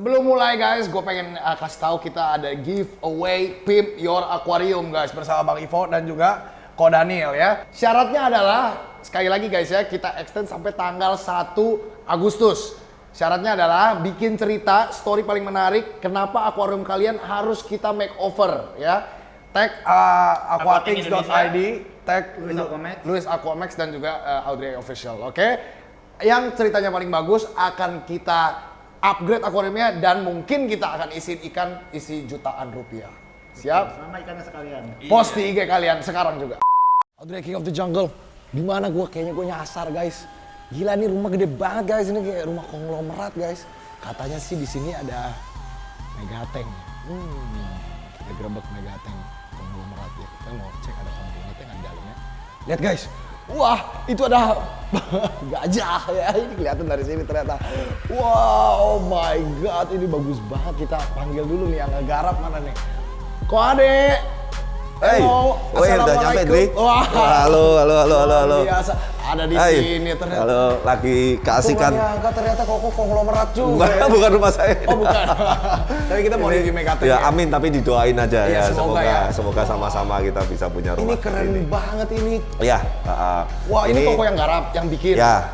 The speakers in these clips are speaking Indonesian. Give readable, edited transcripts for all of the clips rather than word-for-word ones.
Sebelum mulai guys, gue pengen kasih tahu kita ada giveaway Pimp Your Aquarium guys bersama Bang Ivo dan juga Ko Daniel ya. Syaratnya adalah sekali lagi guys ya, kita extend sampai tanggal 1 Agustus. Syaratnya adalah bikin cerita story paling menarik kenapa akuarium kalian harus kita makeover ya. Tag aquatics.id, tag Luis Aquamax dan juga Audrey Official. Oke. Yang ceritanya paling bagus akan kita upgrade akuariumnya dan mungkin kita akan isi ikan isi jutaan rupiah. Siap? Sama ikannya sekalian. Post di IG kalian sekarang juga. Audrey King of the Jungle. Di mana kayaknya gue nyasar guys. Gila nih rumah gede banget guys, ini kayak rumah konglomerat guys. Katanya sih di sini ada megateng. Kita gerebek megateng konglomerat ya. Kita mau cek ada konglomeratnya di dalamnya. Lihat guys. Wah, itu ada gajah ya. Ini kelihatan dari sini ternyata. Wow, oh my god, ini bagus banget. Kita panggil dulu nih yang ngegarap mana nih. Ko Ade. Halo. Udah nyampe, Dri. Wah. Halo. Biasa ada di sini ternyata. Halo, lagi keasikan. Ternyata kok konglomerat juga. Bukan rumah saya. Oh, bukan. Tapi kita mau review megateng. Ya, amin, tapi didoain aja ya. Semoga sama-sama kita bisa punya rumah. Ini keren banget ini. Iya, wah, ini koko yang garap, yang bikin. Ya,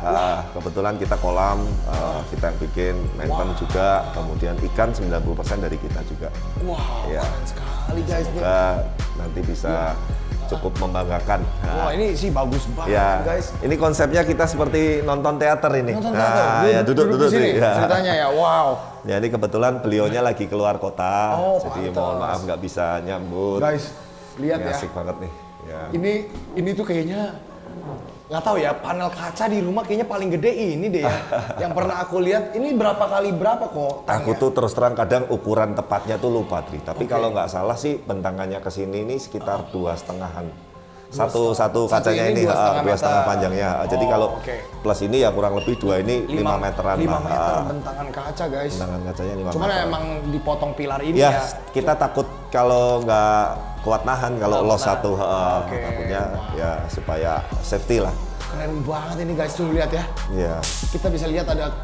kebetulan kita kolam, kita yang bikin, maintenance juga, kemudian ikan 90% dari kita juga. Wow, ya. Keren sekali guys. Semoga nanti bisa cukup membanggakan. Wah, ini sih bagus banget ya, guys. Ini konsepnya kita seperti nonton teater ini. Nonton teater. Ya duduk sini. ya. Ceritanya ya, wow. Ya, ini kebetulan beliaunya lagi keluar kota, jadi pantas. mohon maaf nggak bisa nyambut. Guys, lihat ya. Asik banget nih. Ya. Ini tuh kayaknya nggak tahu ya, panel kaca di rumah kayaknya paling gede ini deh ya. Yang pernah aku lihat, ini berapa kali berapa kok? Aku tuh terus terang kadang ukuran tepatnya tuh lupa, Tri. Tapi kalau nggak salah sih bentangannya ke sini ini sekitar 2,5-an. Satu kacanya ini 2,5 panjangnya. Jadi kalau plus ini ya kurang lebih 2 ini 5 meteran. 5 meter bentangan kaca guys. Bentangan kacanya 5 meter. Cuman emang dipotong pilar ini ya. Ya. Kita takut kalau nggak kuat nahan, kalau los satu. Takutnya ya supaya safety lah. Keren banget ini guys, tuh lihat ya. Iya. Kita bisa lihat ada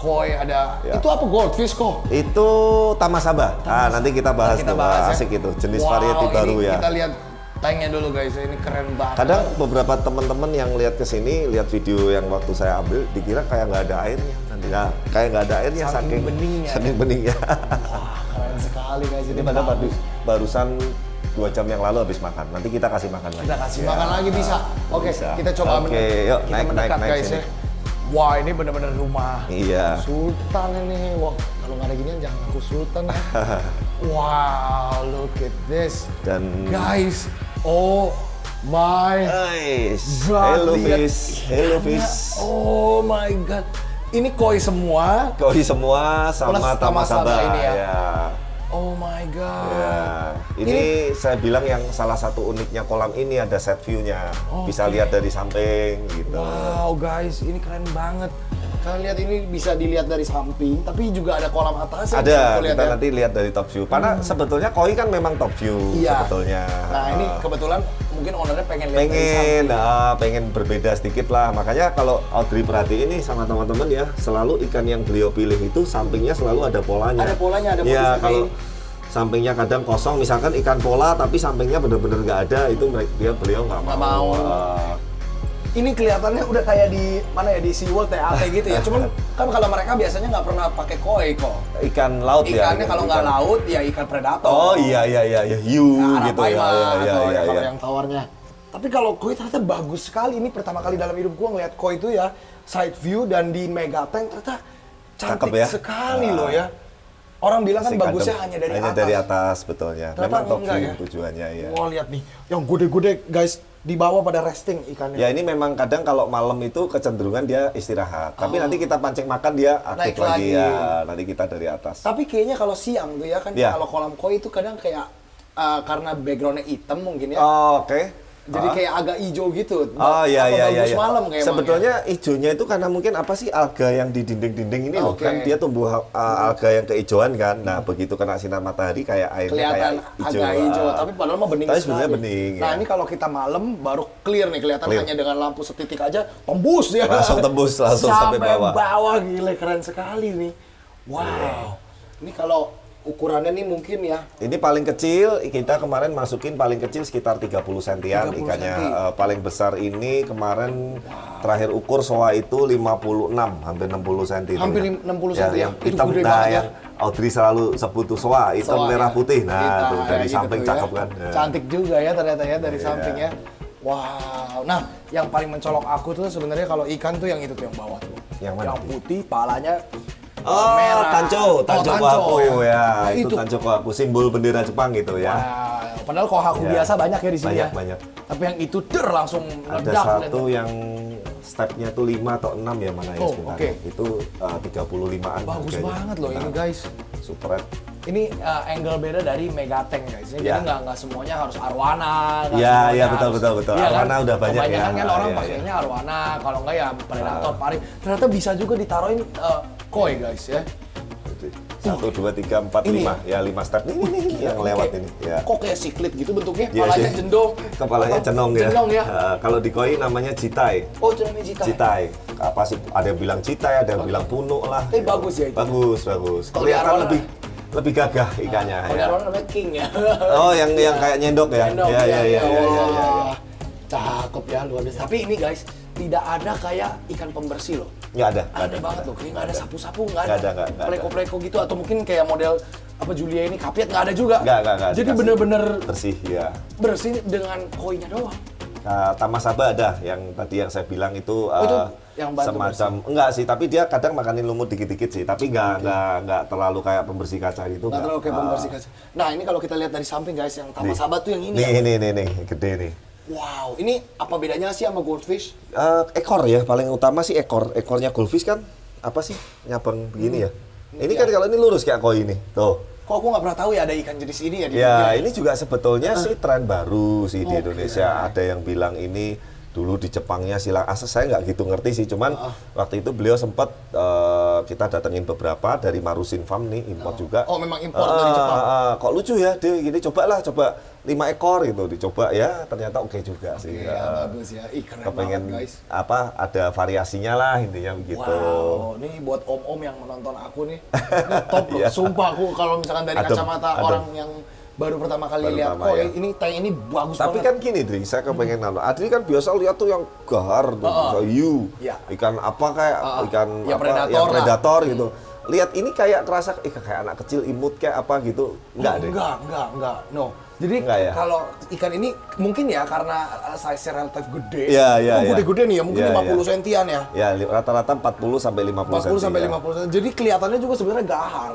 koi, ada itu apa goldfish kok? Itu tamasaba. Nanti kita bahas tuh. Asik itu, jenis variety baru ya. Kita lihat tanknya dulu guys, ini keren banget. Kadang beberapa teman-teman yang lihat ke sini, lihat video yang waktu saya ambil, dikira kayak nggak ada airnya. Nanti kayak nggak ada airnya saking beningnya. Wah, keren sekali guys. Ini pada barusan 2 jam yang lalu habis makan. Nanti kita kasih makan lagi. Kita kasih makan lagi bisa. Oke, kita coba yuk, kita mendekat guys ya. Wah, ini benar-benar rumah Sultan ini. Wah, kalau nggak ada ginian jangan aku Sultan ya. Wow, look at this. Dan guys, oh my god. Hello fish. Oh my god. Ini koi semua. Koi semua sama tamasaba ini ya. Ya. Oh my god. Ya. Ini saya bilang yang salah satu uniknya kolam ini ada set view-nya. Bisa lihat dari samping gitu. Wow guys, ini keren banget. Kalian lihat ini bisa dilihat dari samping, tapi juga ada kolam atas. Ada, kita nanti lihat dari top view. Karena sebetulnya koi kan memang top view sebetulnya. Nah ini kebetulan mungkin ownernya pengen lihat dari samping. Pengen berbeda sedikit lah. Makanya kalau Audrey perhatiin ini sama teman-teman ya, selalu ikan yang beliau pilih itu sampingnya selalu ada polanya. Ada polanya, ada ya, kalau sampingnya kadang kosong, misalkan ikan pola tapi sampingnya bener-bener nggak ada, itu beliau nggak mau. Ini kelihatannya udah kayak di mana ya, di SeaWorld TAT gitu ya. Cuman kan kalau mereka biasanya nggak pernah pakai koi kok. Ikan laut ya. Ikannya kalau nggak laut ya ikan predator. Oh iya hiu gitu ya. Kalau yang tawarnya. Tapi kalau koi ternyata bagus sekali. Ini pertama kali dalam hidup gua ngeliat koi itu ya side view dan di megateng ternyata cantik sekali loh ya. Orang bilang kan bagusnya hanya dari atas betulnya. Memang top view tujuannya ya. Wah, lihat nih, yang gede-gede guys di bawah pada resting ikannya. Ya ini memang kadang kalau malam itu kecenderungan dia istirahat. Tapi nanti kita pancing makan dia aktif lagi ya. Nanti kita dari atas. Tapi kayaknya kalau siang tuh ya kan kalau kolam koi itu kadang kayak karena backgroundnya hitam mungkin ya. Oke. Jadi kayak agak hijau gitu. Iya. Malam kayak sebetulnya hijaunya itu karena mungkin apa sih alga yang di dinding-dinding ini loh kan dia tumbuh alga yang kehijauan kan. Nah, begitu kena sinar matahari kayak airnya kelihatan kayak hijau. Agak hijau, tapi padahal mah bening. Tapi sebenarnya bening. Nah, ini kalau kita malam baru clear nih, kelihatan hanya dengan lampu setitik aja tembus ya. Langsung tembus sampai bawah. Gila, keren sekali nih. Wow. Ini kalau ukurannya nih mungkin ya. Ini paling kecil, kita kemarin masukin paling kecil sekitar 30 sentian 30 ikannya. senti. Paling besar ini kemarin terakhir ukur soa itu 56, hampir 60 senti. Hampir itu 60 ya. senti ya? Yang Itu hitam, gede nah banget ya. yang Audrey selalu sebut tuh soa, hitam Soa, merah ya. putih. Nah, Kita, tuh dari gitu samping tuh cakep kan. Ya. Cantik juga ya ternyata ya dari Iya. sampingnya. Wow. Nah, yang paling mencolok aku tuh sebenarnya kalau ikan tuh yang itu tuh yang bawah tuh. Yang mana? Yang putih, palanya Oh, merah. Tanco Kohaku ya. ya. Itu Tanco Kohaku, simbol bendera Jepang gitu ya. Wow. Padahal kohaku Ya. biasa banyak ya di sini ya. Banyak. Tapi yang itu langsung Ada meledak. satu yang stepnya tuh 5 atau 6 ya mana ya Oh, sebentar. oke. Itu 35-an. Bagus harganya. banget loh ini Nah, guys. Super. Ini angle beda dari Megatank guys. Jadi Ya. nggak semuanya harus arwana. nggak Ya, semuanya ya, betul, harus- betul, betul. Iya kan? Arwana udah banyak Kebanyakan ya. kan orang Iya, pakainya arwana, kalau nggak ya predator, pari. Ternyata bisa juga ditaruhin koi guys ya. 1, 2, 3, 4, Ini 5. Ya 5 step ini yang lewat Kayak- ini. Ya. Kok kayak siklit gitu bentuknya? Iya, Palanya sih. jendong. Kepalanya Apa? cenong ya. Cenong ya. Kalau di koi namanya jitai. Oh, itu namanya Jita. Jitai. Apa sih? Ada yang bilang jitai, ada yang bilang punuk lah. Tapi bagus ya itu. Bagus. Kalau di Kelihatan arwana- lebih gagah ikannya. Kalau ya. arwana namanya king ya. Oh, yang kayak nyendok ya. Gendong, Ya, ya, ya, ya, ya, ya. Wah, cakep ya, luar biasa. Tapi ini guys, tidak ada kayak ikan pembersih loh. Nggak ada. Aneh banget loh, kayak nggak ada sapu-sapu, nggak Nggak ada. ada, nggak ada. Pleko-pleko gitu, atau mungkin kayak model apa Julia ini kapiat, nggak ada juga. Nggak. Jadi Dikasih bener-bener bersih ya. bersih dengan koinnya doang. Tamasaba ada yang tadi yang saya bilang itu, itu yang bantu semacam enggak sih, tapi dia kadang makanin lumut dikit-dikit sih, tapi enggak terlalu kayak pembersih kaca gitu. Nggak terlalu kayak pembersih kaca. Nah ini kalau kita lihat dari samping guys, yang Tamasaba tuh yang ini ya. Nih, gede nih. Wow, ini apa bedanya sih sama goldfish? Ekor ya, paling utama sih ekornya goldfish kan apa sih nyabang begini ya. Ini kan kalau ini lurus kayak koi ini, tuh. Kok aku nggak pernah tahu ya ada ikan jenis ini ya di Ya, dunia ini juga sebetulnya sih tren baru sih di Oke. Indonesia. Ada yang bilang ini dulu di Jepangnya silang asas, saya nggak gitu ngerti sih. Cuman waktu itu beliau sempat kita datengin beberapa dari Marusin Farm nih, import juga. Oh, memang import dari Jepang. Kok lucu ya, dia gini coba 5 ekor gitu, dicoba ya, ternyata oke juga sih. Ya, bagus ya. Ih, keren Kepengen banget guys. ada variasinya lah intinya begitu. Wow, ini buat om-om yang menonton aku nih, ini top loh. Iya. Sumpah aku kalau misalkan dari Adem, kacamata adem. orang yang baru pertama kali Baru lihat, pertama, kok ya. ini tank ini bagus Tapi banget. kan gini, Dri, saya kepengen nanya. Adri kan biasa lihat tuh yang gahar, tuh, misalnya hiu, Iya. ikan apa kayak ikan Ya, apa, predator yang lah. predator gitu. Lihat ini kayak kerasa, kayak anak kecil imut kayak apa gitu. Enggak deh. Enggak. No. Jadi Enggak ya? kalau ikan ini mungkin ya karena size-nya relatif gede. Iya, iya, Oh, iya. gede-gede nih ya, mungkin Iya, 50 iya. sentian ya. Ya, rata-rata 40 sampai 50 40 sampai ya. 50 cm. Jadi kelihatannya juga sebenarnya gahar.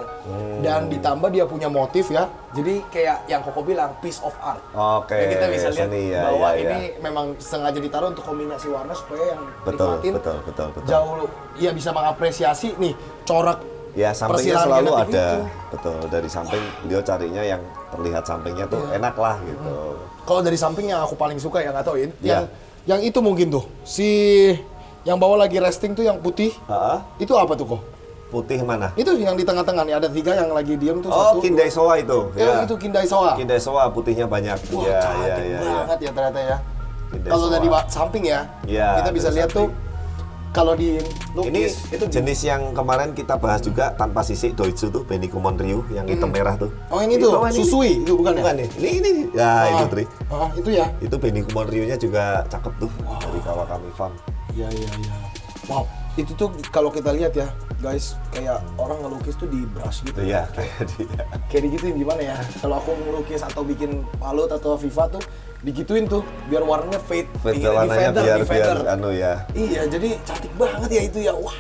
Dan ditambah dia punya motif ya. Jadi kayak yang Koko bilang piece of art. Oke, Jadi kita bisa lihat seni, ya, bahwa ya, ini memang sengaja ditaruh untuk kombinasi warna supaya yang Betul, nikmatin betul. jauh ya bisa mengapresiasi nih corak. Ya, sampingnya Persilangan selalu genetik ada. itu. Betul, dari samping beliau carinya yang terlihat sampingnya tuh Iya. enak lah gitu. Kalau dari samping yang aku paling suka ya nggak tahu ya. Iya. Yang itu mungkin tuh si yang bawa lagi resting tuh yang putih. Heeh. Itu apa tuh kok? Putih mana? Itu yang di tengah-tengah nih ada 3 yang lagi diem tuh Oh, satu. Kindai Soa itu. Ya, itu Kindai Soa. Kindai Soa putihnya banyak. Wah, Iya, cantik iya. banget ya ternyata ya. Kindai Kalau Soa. dari samping ya, Iya, kita bisa dari lihat tuh samping. kalau di Ini lukis itu jenis yang kemarin kita bahas juga tanpa sisik Doitsu tuh, Benikumon Ryu yang hitam merah tuh. Oh, yang itu, Ini. Susui itu bukan ya? Bukan nih. Ini. Ya, itu Tri. Itu ya. Itu Benikumon Ryu-nya juga cakep tuh dari Kawakami Farm. Iya. Wow, itu tuh kalau kita lihat ya, guys, kayak orang ngelukis tuh di brush gitu. Iya, kayak dia. Kayak digituin gimana ya? Kalau aku ngelukis atau bikin Palut atau Viva tuh digituin tuh biar warnanya fade, Warnanya biar anu ya. Iya, jadi cantik banget ya itu ya. Wah.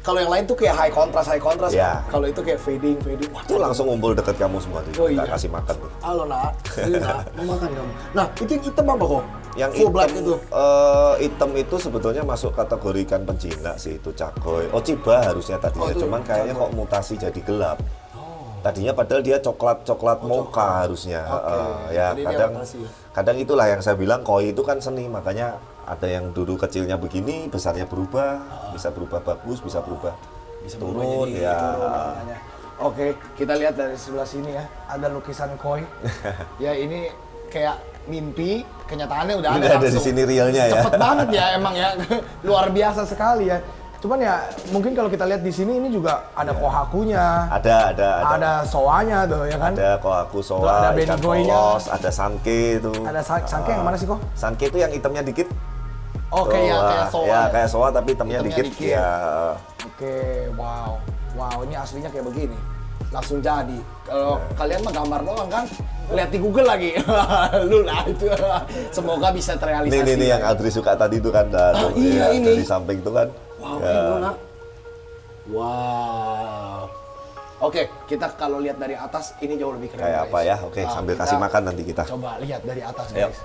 Kalau yang lain tuh kayak high contrast. Iya. Kalau itu kayak fading. Wah, Itu langsung ngumpul deket kamu semua tuh. Oh, Kita iya. kasih makan tuh. halo nak, ini nak, mau makan kamu. Nah, itu yang hitam apa kok? Yang Full black hitam itu. hitam itu sebetulnya masuk kategori ikan penjinak sih, itu cakoy. Chiba harusnya tadinya, itu cuman kayaknya cakoy. kok mutasi jadi gelap. Tadinya padahal dia coklat mocha harusnya. Oke, Ya jadi dia kadang mutasi. kadang itulah yang saya bilang koi itu kan seni, makanya ada yang dulu kecilnya begini, besarnya berubah, bisa berubah bagus, bisa berubah turun jadi ya. turun warnanya. Oke, kita lihat dari sebelah sini ya, ada lukisan koi. Ya ini kayak mimpi, kenyataannya udah ada Udah ada langsung. di sini realnya ya. Cepet banget ya emang ya, luar biasa sekali ya. Cuman ya mungkin kalau kita lihat di sini ini juga ada kohakunya. Ada. Soanya tuh ya kan. Ada kohaku, Tuh, soa, ada ikan benigoinya. polos, ada sanke itu. Ada sangke yang mana sih kok? Sanke itu yang itemnya dikit. Oh kayak soa. Ya kayak soa tapi itemnya dikit. dikit. Ya. Oke, wow. Wow, ini aslinya kayak begini. Langsung jadi. Kalau kalian mah gambar doang kan? Lihat di Google lagi. Lu lah itu. Semoga bisa terrealisasi. Ini yang Adri suka tadi itu kan. Iya, ini. Dari samping itu kan. Wow, ya. Luna. Wow. Oke, kita kalau lihat dari atas ini jauh lebih keren. Kayak guys. apa ya? Oke, sambil kita kasih makan nanti kita. Coba lihat dari atas, Ayo. guys.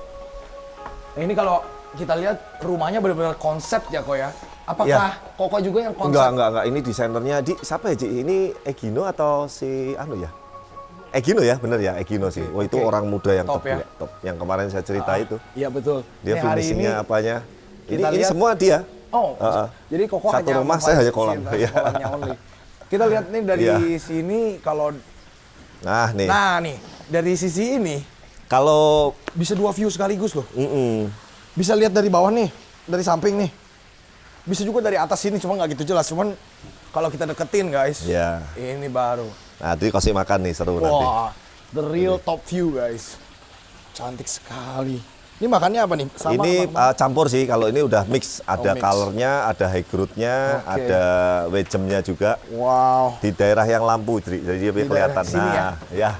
Nah, ini kalau kita lihat rumahnya benar-benar konsep ya, Ko ya. Apakah Ya. Koko juga yang konsep? Enggak. Ini desainernya siapa ya, Ci? Ini Egino atau si ya? Egino ya, bener ya, Egino sih. Wah, itu Oke. orang muda yang Top top, ya. Top. Yang kemarin saya cerita itu. Iya, betul. Dia Ini hari finishingnya apanya. kita Ini lihat- semua dia. Oh, jadi Koko Satu hanya rumah, saya hanya kolam. memfasilitasi Iya. kolamnya only. Kita lihat nih dari Iya. sini kalau Nah, nih. nah nih dari sisi ini Kalau bisa 2 view sekaligus loh. mm-mm. Bisa lihat dari bawah nih, dari samping nih. Bisa juga dari atas sini, cuma nggak gitu jelas. Cuman kalau kita deketin guys, Ya. ini baru. Nah, Adri kasih makan nih, seru nanti. Wah, the real top view guys. Cantik sekali. Ini makannya apa nih? Ini campur sih, kalau ini udah mix. Ada mix. colornya, ada high growth-nya, Oke. ada wedgemnya juga. Wow. Di daerah yang lampu, Dri. Jadi dia Di kelihatan. daerah sini Nah, ya.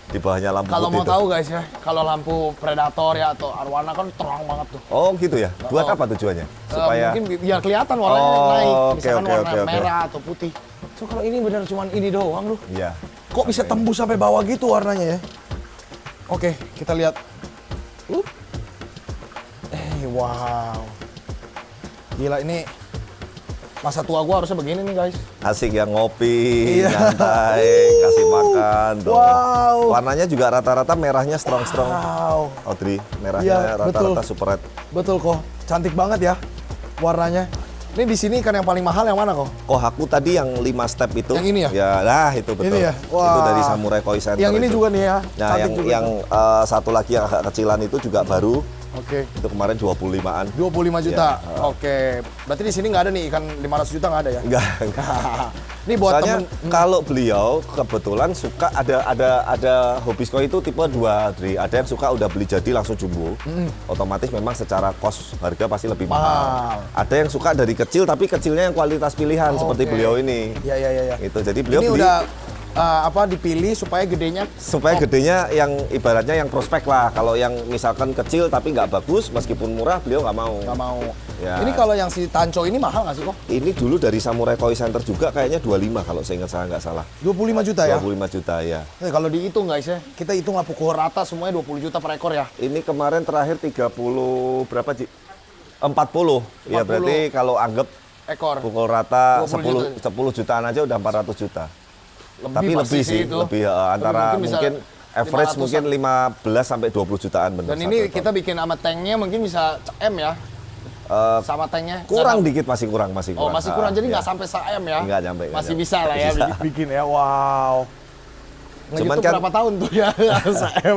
Di bawahnya lampu Kalau putih mau tuh. tahu guys ya, kalau lampu predator ya atau arwana kan terang banget tuh. Oh gitu ya? Buat Oh. apa tujuannya? Supaya Mungkin biar kelihatan warnanya Oh, naik, oke, misalkan oke, warna oke, oke. merah atau putih. So kalau ini benar cuman ini doang loh. Iya. Kok bisa tembus sampai bawah gitu warnanya ya? Oke, kita lihat. Wow. Gila ini masa tua gua harusnya begini nih guys. Asik ya, ngopi, Iya. nyantai, kasih makan tuh. Wow. Warnanya juga rata-rata merahnya strong-strong. Wow. Audrey, Iya, merahnya rata-rata betul. super red. Betul kok. Cantik banget ya warnanya. Ini di sini kan yang paling mahal yang mana kok? Kohaku tadi yang 5 step itu. Yang ini ya? Ya, nah itu betul. Ini ya? Itu Wah. dari Samurai Koi Center. Yang ini itu. juga nih ya. Nah, Cantik juga. yang satu lagi yang agak kecilan itu juga baru. Oke. Itu kemarin 25-an. 25 juta. Ya, Oke. Berarti di sini nggak ada nih ikan 500 juta nggak ada ya? Enggak. Ini buat Soalnya temen. kalau beliau kebetulan suka ada hobis koi itu tipe 2, Dri. Ada yang suka udah beli jadi langsung jumbo. Otomatis memang secara kos harga pasti lebih mahal. Mahal. Ada yang suka dari kecil tapi kecilnya yang kualitas pilihan seperti Oke. beliau ini. Ya. Itu jadi beliau Ini beli udah dipilih supaya gedenya supaya gedenya yang ibaratnya yang prospek lah. Kalau yang misalkan kecil tapi nggak bagus meskipun murah beliau nggak mau. nggak mau. Ya. Ini kalau yang si Tanco ini mahal nggak sih kok? Ini dulu dari Samurai Koi Center juga kayaknya 25 kalau saya ingat saya nggak salah. 25 juta ya? 25 juta ya. Kalau dihitung guys ya, kita hitung lah pukul rata semuanya 20 juta per ekor ya. Ini kemarin terakhir 30 berapa, Ci? 40. Ya 40. berarti kalau anggap Ekor. pukul rata 20 10 jutaan aja udah 400 juta. Lebih Tapi pasti lebih sih, itu. lebih antara Tapi bisa mungkin average 500-an. mungkin 15 sampai 20 jutaan benar. Dan ini kita bikin sama tanknya mungkin bisa M ya. Sama tanknya. kurang Nggak- dikit masih kurang. Oh masih kurang, jadi nggak ya. sampai se-M ya? Nggak nyampe, nggak Masih nyampe. bisa lah ya Bisa. bikin ya, wow. Cuman Nge-YouTube kan- berapa tahun tuh ya se-M?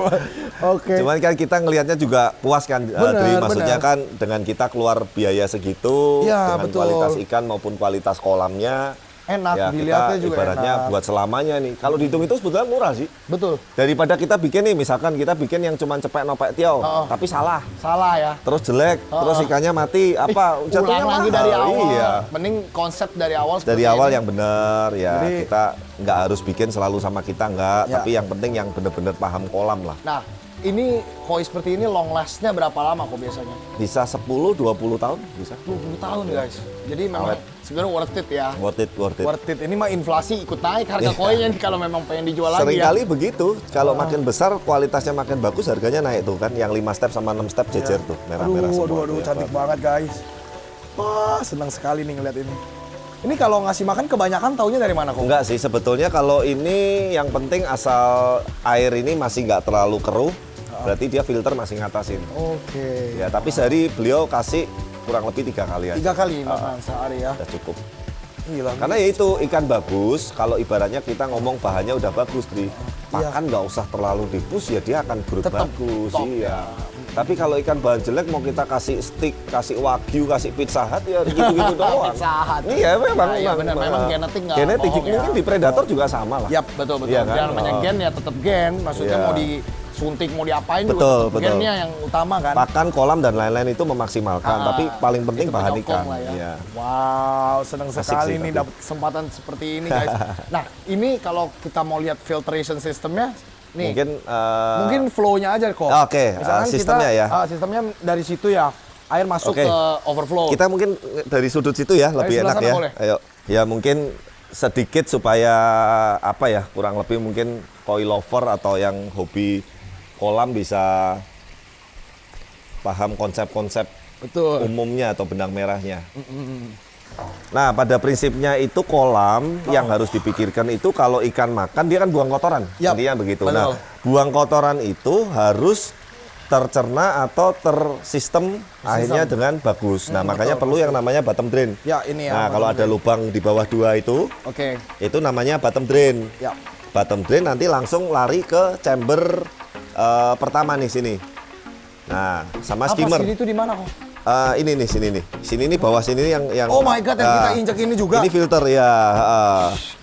Oke. Cuman kan kita ngelihatnya juga puas kan, Benar, Dri. Maksudnya benar. kan dengan kita keluar biaya segitu, Ya, dengan betul. kualitas ikan maupun kualitas kolamnya, Enak, ya dilihatnya kita juga ibaratnya enak. buat selamanya nih. Kalau dihitung itu sebetulnya murah sih. Betul. Daripada kita bikin nih, misalkan kita bikin yang cuma cepek nopek tiau, tapi salah. Salah ya. Terus jelek, terus ikannya mati, apa jatuhnya Ulang lagi mahal. dari awal. Iya. Mending konsep dari awal Dari seperti awal ini. yang benar ya. Jadi- Kita nggak harus bikin selalu sama kita nggak, Ya. tapi yang penting yang benar-benar paham kolam lah. Nah, ini koi seperti ini long last-nya berapa lama kok biasanya? Bisa 10-20 tahun bisa. 20 tahun guys. Jadi memang Awet. sebenarnya worth it ya. Worth it, worth it. Worth it. Ini mah inflasi ikut naik harga Iya. koinnya nih kalau memang pengen dijual lagi ya. Seringkali begitu, kalau makin besar kualitasnya makin bagus harganya naik tuh kan. Yang 5 step sama 6 step jejer tuh, merah-merah semua. Aduh, tuh ya. cantik banget guys. Wah, senang sekali nih ngeliat ini. Ini kalau ngasih makan kebanyakan taunya dari mana kok? Enggak sih, sebetulnya kalau ini yang penting asal air ini masih nggak terlalu keruh, berarti dia filter masih ngatasin. Oke. Ya, tapi sehari beliau kasih kurang lebih 3 kali aja. 3 kali makan sehari ya. Udah cukup. Gila. Karena ya itu ikan bagus, kalau ibaratnya kita ngomong bahannya udah bagus, Dri. Makan nggak usah terlalu dipus ya dia akan growth Tetap bagus. top Iya. ya. Tapi kalau ikan bahan jelek mau kita kasih steak, kasih wagyu, kasih pizza hut ya gitu-gitu doang. Pizza Hut. Iya memang. Iya, benar, memang genetik nggak Genetik bohong ya. mungkin di predator juga sama lah. Yap, betul. Iya kan? Yang namanya gen ya tetap gen. Maksudnya Iya. mau disuntik, mau diapain Betul, juga betul. gennya yang utama kan. Pakan, kolam dan lain-lain itu memaksimalkan, tapi paling penting Itu bahan penyokong ikan. lah ya. Iya. Wow, senang Asik sekali sih, nih tapi. dapat kesempatan seperti ini guys. Nah, ini kalau kita mau lihat filtration sistemnya, nih mungkin flow-nya aja kok. Oke, Misalkan sistemnya kita, ya. Sistemnya dari situ ya, air masuk Oke. ke overflow. Kita mungkin dari sudut situ ya lebih sebelah enak sana ya. boleh. Ayo, ya mungkin sedikit supaya apa ya, kurang lebih mungkin koi lover atau yang hobi kolam bisa paham konsep-konsep Betul. umumnya atau benang merahnya. Nah, pada prinsipnya itu kolam yang harus dipikirkan itu kalau ikan makan dia kan buang kotoran. Yap, Intinya begitu. betul. Nah, buang kotoran itu harus tercerna atau tersistem akhirnya dengan bagus. Nah, makanya betul, perlu yang namanya bottom drain. Ya, ini ya. Nah, kalau ada lubang di bawah 2 Oke. itu namanya bottom drain. Ya. Bottom drain nanti langsung lari ke chamber pertama nih sini. Nah, sama Apa skimmer. sini tuh di mana kok? Ini nih, sini nih. Sini nih bawah sini nih yang Oh my god, yang kita injek ini juga. Ini filter ya.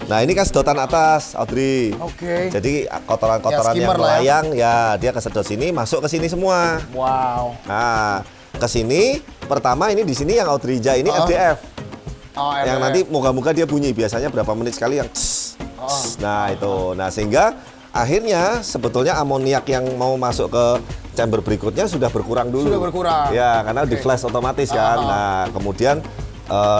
Nah, ini kan sedotan atas, Audrey. Oke. Jadi kotoran-kotoran Ya, yang skimmer lah ya. melayang ya dia kesedot sini, masuk ke sini semua. Wow. Nah, ke sini pertama ini di sini yang Audrey ini FDF. Oh, Yang nanti moga-moga dia bunyi biasanya berapa menit sekali yang nah itu. Nah, sehingga akhirnya sebetulnya amoniak yang mau masuk ke chamber berikutnya sudah berkurang dulu. Sudah berkurang. Ya, karena di flash otomatis kan. Nah, kemudian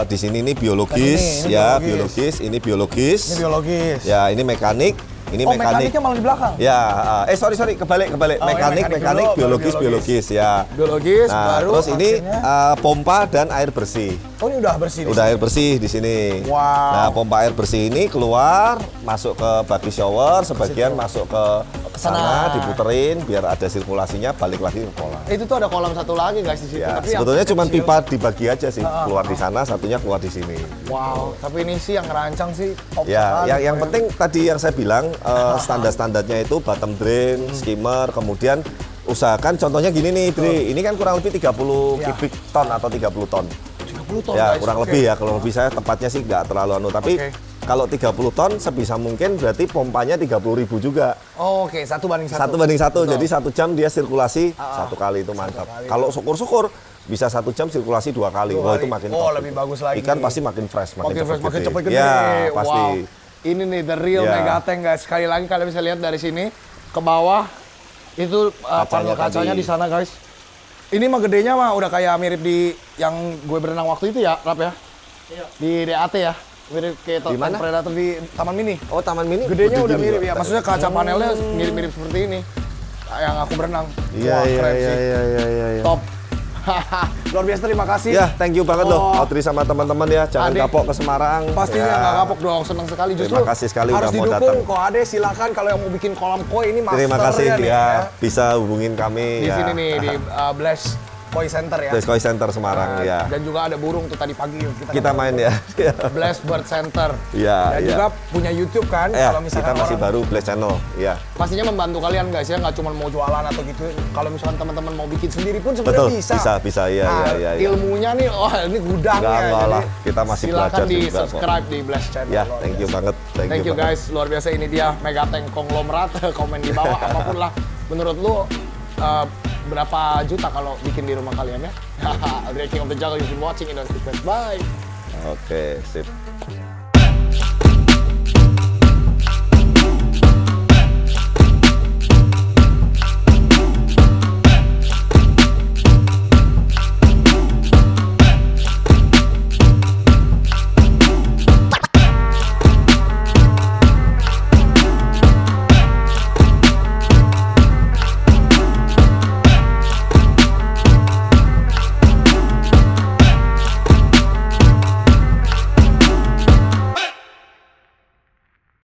di sini ini biologis Ini ya, biologis. ini biologis. Ini biologis. Ya, ini mekanik. Ini Oh, mekanik. mekaniknya malah di belakang. Ya, sorry, kebalik. Oh, Mekanik, ini mekanik dulu, baru biologis ya. Biologis, Nah, baru terus ini akhirnya- pompa dan air bersih. Oh, ini udah bersih. di Udah sini. air bersih di sini. Wow. Nah, pompa air bersih ini keluar, masuk ke bagi shower, sebagian masuk ke sana. sana, diputerin biar ada sirkulasinya, balik lagi ke kolam. Itu tuh ada kolam satu lagi guys di situ. Ya, Tapi yang sebetulnya cuma kecil. pipa dibagi aja sih, keluar di sana, satunya keluar di sini. Wow, tapi ini sih yang ngerancang sih top Ya, sekali. yang penting tadi yang saya bilang standar-standarnya itu bottom drain, skimmer, kemudian usahakan contohnya gini nih, Dri. Ini kan kurang lebih 30 Ya. kubik ton atau 30 ton. 30 ton Ya, guys. kurang Oke. lebih ya, kalau lebih saya tepatnya sih nggak terlalu anu, tapi Oke. kalau 30 ton sebisa mungkin berarti pompanya 30.000 juga. Oh, oke, 1:1. 1:1, Betul. jadi 1 jam dia sirkulasi 1 kali itu mantap. kali. Kalau syukur-syukur bisa 1 jam sirkulasi 2 kali. Dua Wah, kali. itu makin Oh, top lebih itu. bagus lagi. Ikan pasti makin fresh, Makin fresh, makin cepet gede. Ya, pasti. Wow. Ini nih the real Ya. Megatank guys. Sekali lagi kalian bisa lihat dari sini ke bawah itu panel kacanya tadi. di sana guys. Ini mah gedenya mah udah kayak mirip di yang gue berenang waktu itu ya, Rap ya. Iya. Di DAT ya. Mirip kayak Di mana? Predator di Taman Mini. Oh, Taman Mini. Gedenya gede udah juga. mirip ya. Maksudnya kaca panelnya mirip-mirip seperti ini. Yang aku berenang. Iya, Wah, iya, keren iya, sih. iya. Top. Luar biasa, terima kasih. Ya, thank you banget loh, Oh. Audrey sama teman-teman ya. Jangan Ade. kapok ke Semarang. Pastinya Ya. nggak kapok dong, senang sekali. Justru Terima kasih sekali harus udah mau didukung. datang. Kok Ade silakan kalau yang mau bikin kolam koi ini masternya Terima kasih nih ya, bisa hubungin kami Di ya. sini nih di Blast Koi Center ya. Blast Koi Center Semarang ya. Dan juga ada burung tuh tadi pagi Kita main ya. Blast Bird Center. Iya, Dan iya. juga punya YouTube kan. Ya, Kalau misalkan kita masih orang baru Blast Channel. Ya. pastinya membantu kalian guys ya, nggak cuma mau jualan atau gitu. Kalau misalkan teman-teman mau bikin sendiri pun sebenarnya Betul, bisa. bisa, iya, Nah, iya. ilmunya nih, oh ini gudangnya. Enggak Jadi lah, kita masih silakan belajar di juga kok. subscribe di Blast Channel. Ya, luar thank you biasa. banget. Thank you banget. guys, luar biasa ini dia Megatank konglomerat. Komen di bawah apapun lah. Menurut lu berapa juta kalau bikin di rumah kalian ya? King of the Jungle, you've been watching Indonesian Best. Bye. Oke, sip.